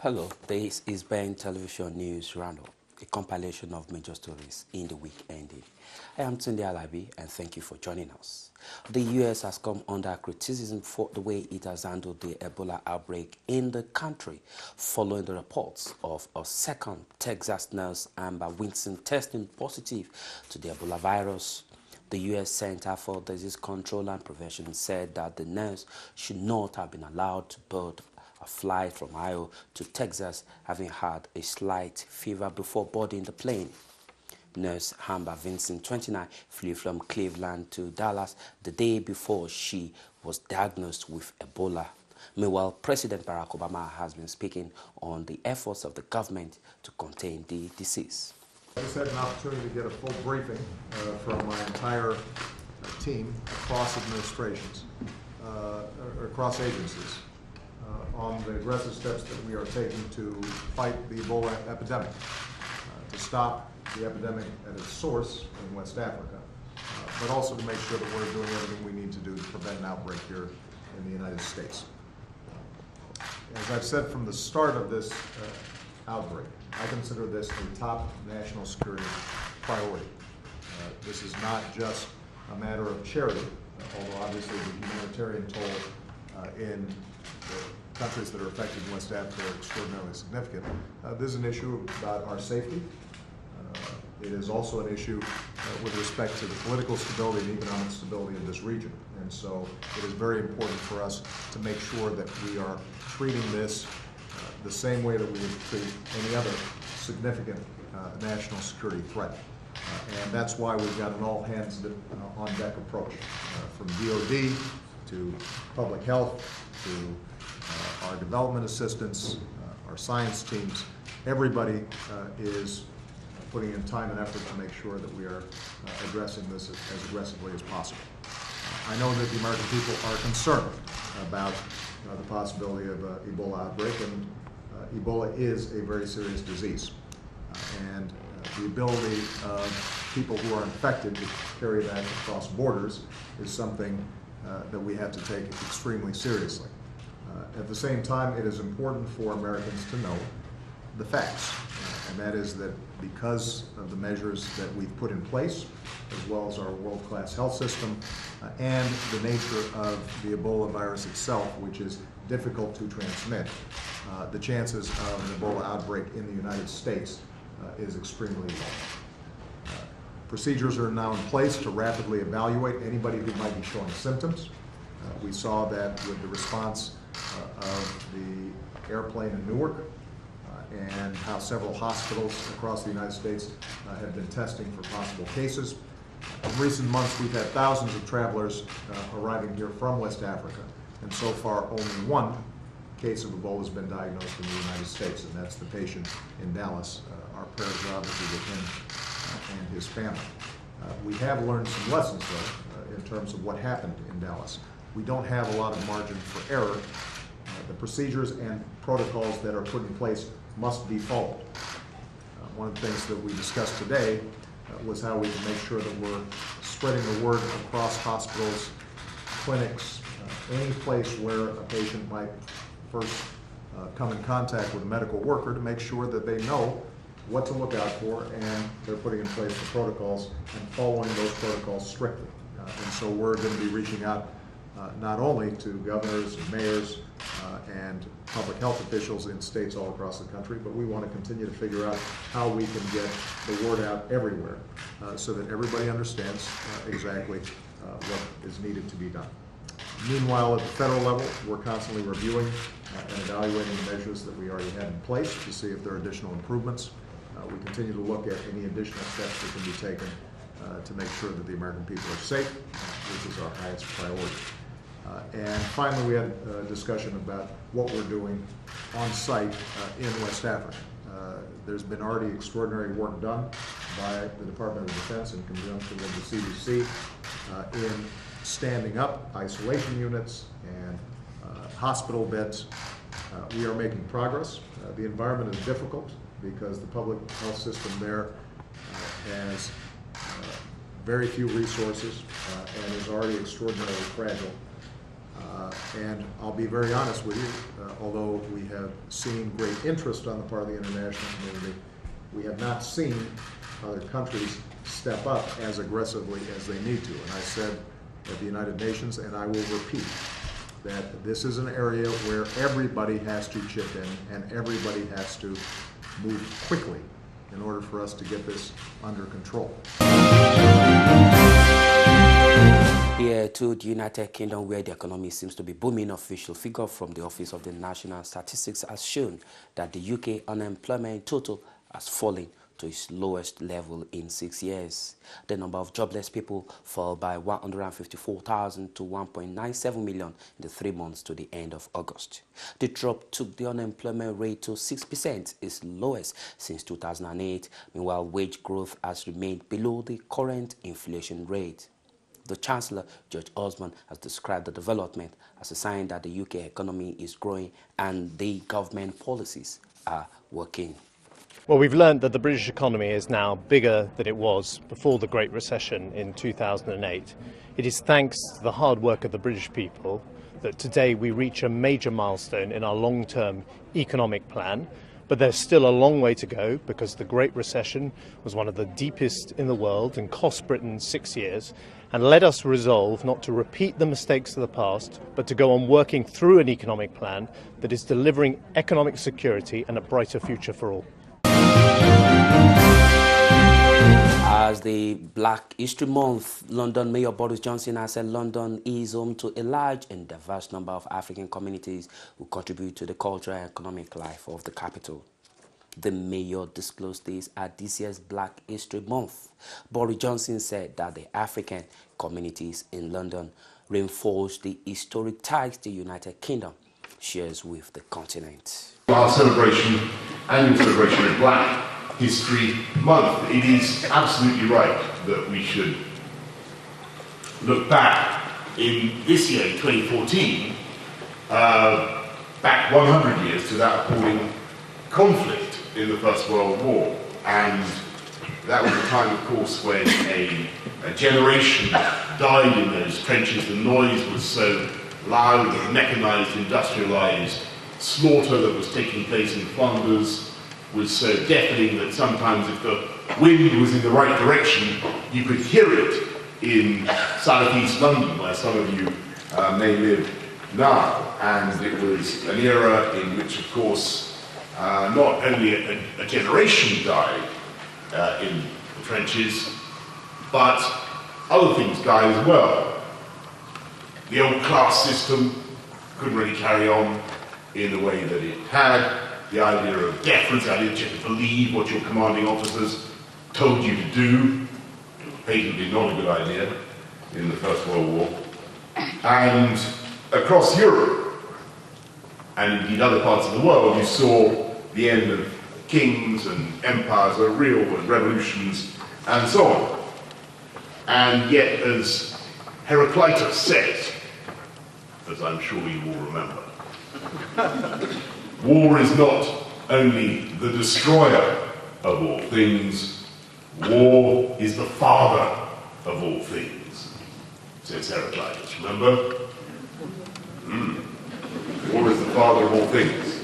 Hello, this is Ben Television News Roundup, a compilation of major stories in the week ending. I am Tunde Alabi and thank you for joining us. The U.S. has come under criticism for the way it has handled the Ebola outbreak in the country following the reports of a second Texas nurse, Amber Winston, testing positive to the Ebola virus. The U.S. Center for Disease Control and Prevention said that the nurse should not have been allowed to board a flight from Ohio to Texas, having had a slight fever before boarding the plane. Nurse Amber Vincent, 29, flew from Cleveland to Dallas the day before she was diagnosed with Ebola. Meanwhile, President Barack Obama has been speaking on the efforts of the government to contain the disease. I just had an opportunity to get a full briefing from my entire team across administrations, across agencies, on the aggressive steps that we are taking to fight the Ebola epidemic, to stop the epidemic at its source in West Africa, but also to make sure that we're doing everything we need to do to prevent an outbreak here in the United States. As I've said from the start of this outbreak, I consider this a top national security priority. This is not just a matter of charity, although obviously the humanitarian toll in the countries that are affected in West Africa are extraordinarily significant. This is an issue about our safety. It is also an issue with respect to the political stability and economic stability of this region. And so it is very important for us to make sure that we are treating this the same way that we would treat any other significant national security threat. And that's why we've got an all-hands-on-deck approach, from DOD to public health to our development assistance, our science teams. Everybody is putting in time and effort to make sure that we are addressing this as aggressively as possible. I know that the American people are concerned about the possibility of an Ebola outbreak, and Ebola is a very serious disease. And the ability of people who are infected to carry that across borders is something that we have to take extremely seriously. At the same time, it is important for Americans to know the facts, and that is that because of the measures that we've put in place, as well as our world-class health system, and the nature of the Ebola virus itself, which is difficult to transmit, the chances of an Ebola outbreak in the United States is extremely low. Procedures are now in place to rapidly evaluate anybody who might be showing symptoms. We saw that with the response of the airplane in Newark, and how several hospitals across the United States have been testing for possible cases. In recent months, we've had thousands of travelers arriving here from West Africa, and so far only one case of Ebola has been diagnosed in the United States, and that's the patient in Dallas. Our prayers are obviously with him and his family. We have learned some lessons, though, in terms of what happened in Dallas. We don't have a lot of margin for error. The procedures and protocols that are put in place must be followed. One of the things that we discussed today was how we can make sure that we're spreading the word across hospitals, clinics, any place where a patient might first come in contact with a medical worker, to make sure that they know what to look out for, and they're putting in place the protocols and following those protocols strictly. And so we're going to be reaching out not only to governors and mayors and public health officials in states all across the country, but we want to continue to figure out how we can get the word out everywhere so that everybody understands exactly what is needed to be done. Meanwhile, at the federal level, we're constantly reviewing and evaluating the measures that we already have in place to see if there are additional improvements. We continue to look at any additional steps that can be taken to make sure that the American people are safe, which is our highest priority. And finally, we had a discussion about what we're doing on site in West Africa. There's been already extraordinary work done by the Department of Defense in conjunction with the CDC in standing up isolation units and hospital beds. We are making progress. The environment is difficult because the public health system there has very few resources and is already extraordinarily fragile. And I'll be very honest with you, although we have seen great interest on the part of the international community, we have not seen other countries step up as aggressively as they need to. And I said at the United Nations, and I will repeat, that this is an area where everybody has to chip in and everybody has to move quickly in order for us to get this under control. Here to the United Kingdom, where the economy seems to be booming, official figure from the Office of the National Statistics has shown that the UK unemployment total has fallen to its lowest level in 6 years. The number of jobless people fell by 154,000 to 1.97 million in the 3 months to the end of August. The drop took the unemployment rate to 6%, its lowest since 2008. Meanwhile, wage growth has remained below the current inflation rate. The Chancellor, George Osborne, has described the development as a sign that the UK economy is growing and the government policies are working. Well, we've learned that the British economy is now bigger than it was before the Great Recession in 2008. It is thanks to the hard work of the British people that today we reach a major milestone in our long-term economic plan. But there's still a long way to go because the Great Recession was one of the deepest in the world and cost Britain 6 years, and let us resolve not to repeat the mistakes of the past, but to go on working through an economic plan that is delivering economic security and a brighter future for all. As the Black History Month, London Mayor Boris Johnson has said London is home to a large and diverse number of African communities who contribute to the cultural and economic life of the capital. The mayor disclosed this at this year's Black History Month. Boris Johnson said that the African communities in London reinforce the historic ties the United Kingdom shares with the continent. Our celebration, annual celebration of Black History Month, it is absolutely right that we should look back in this year, 2014, back 100 years to that appalling conflict in the First World War. And that was a time, of course, when a generation died in those trenches. The noise was so loud, the mechanised, industrialised slaughter that was taking place in Flanders was so deafening that sometimes if the wind was in the right direction, you could hear it in southeast London, where some of you may live now. And it was an era in which, of course, not only a generation died in the trenches, but other things died as well. The old class system couldn't really carry on in the way that it had. The idea of deference, the idea that you have to believe what your commanding officers told you to do, patently not a good idea in the First World War. And across Europe, and indeed other parts of the world, you saw the end of kings and empires, or real revolutions, and so on. And yet, as Heraclitus says, as I'm sure you will remember, war is not only the destroyer of all things, war is the father of all things, says Heraclitus, remember? War is the father of all things.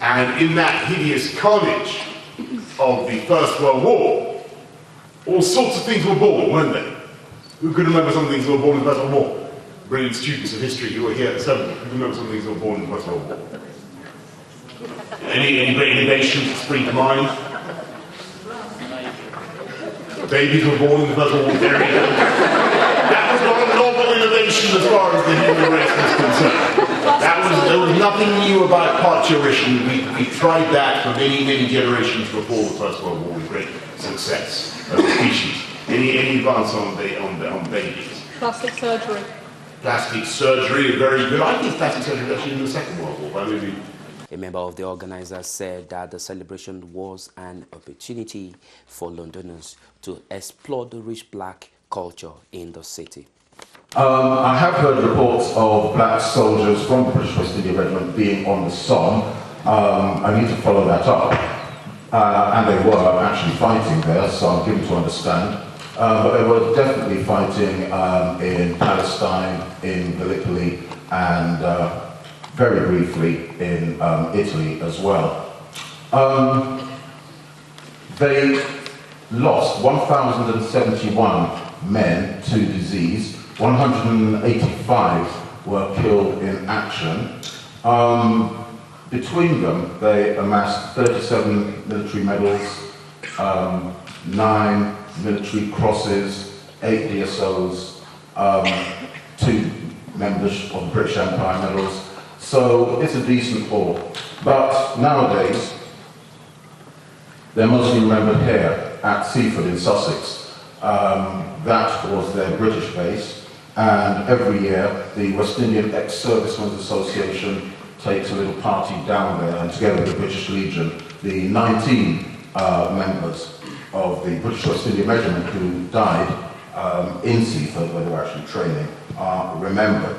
And in that hideous carnage of the First World War, all sorts of things were born, weren't they? Who could remember some of the things that were born in the First World War? Brilliant students of history who were here at the 7th, who can remember some of the things that were born in the First World War? Any great innovations that spring to mind? Babies were born in the First World War. That was not a novel innovation as far as the human race was concerned. There was nothing new about parturition. We tried that for many, many generations before the First World War with great success as a species. Any advance on babies? Plastic surgery. Plastic surgery, very good. I think plastic surgery was actually in the Second World War. A member of the organizers said that the celebration was an opportunity for Londoners to explore the rich black culture in the city. I have heard reports of black soldiers from the British West India Regiment being on the Somme. I need to follow that up. And they were actually fighting there, so I'm given to understand. But they were definitely fighting in Palestine, in Gallipoli, and very briefly in Italy as well. They lost 1,071 men to disease, 185 were killed in action. Between them, they amassed 37 military medals, 9 military crosses, 8 DSOs, 2 members of the British Empire medals. So it's a decent haul. But nowadays, they're mostly remembered here at Seaford in Sussex. That was their British base, and every year the West Indian Ex-Servicemen's Association takes a little party down there, and together with the British Legion, the 19 members of the British West India Regiment who died in Seaford, where they were actually training, are remembered.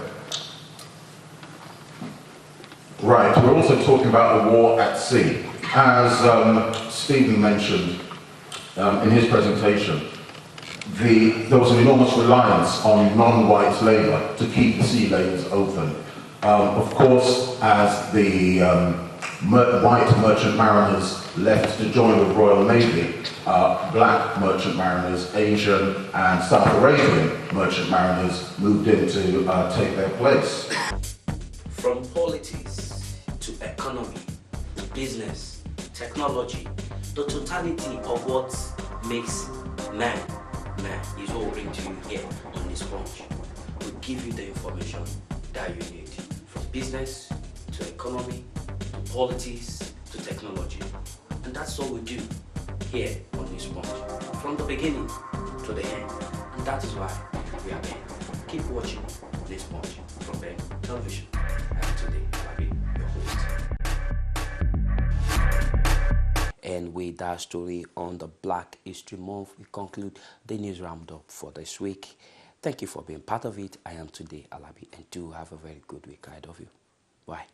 Right, we're also talking about the war at sea. As Stephen mentioned in his presentation, there was an enormous reliance on non-white labour to keep the sea lanes open. Of course, as the white merchant mariners left to join the Royal Navy, black merchant mariners, Asian and South Arabian merchant mariners moved in to take their place. From politics to economy, to business, technology, the totality of what makes man is what we bring to you here on this Sponge. We give you the information that you need, from business to economy, to politics, to technology. And that's what we do here on this Sponge, from the beginning to the end. And that is why we are here. Keep watching this Sponge from Ben Television. And today, I'll be your host. And with that story on the Black History Month, we conclude the news roundup for this week. Thank you for being part of it. I am today Alabi, and do have a very good week ahead of you. Bye.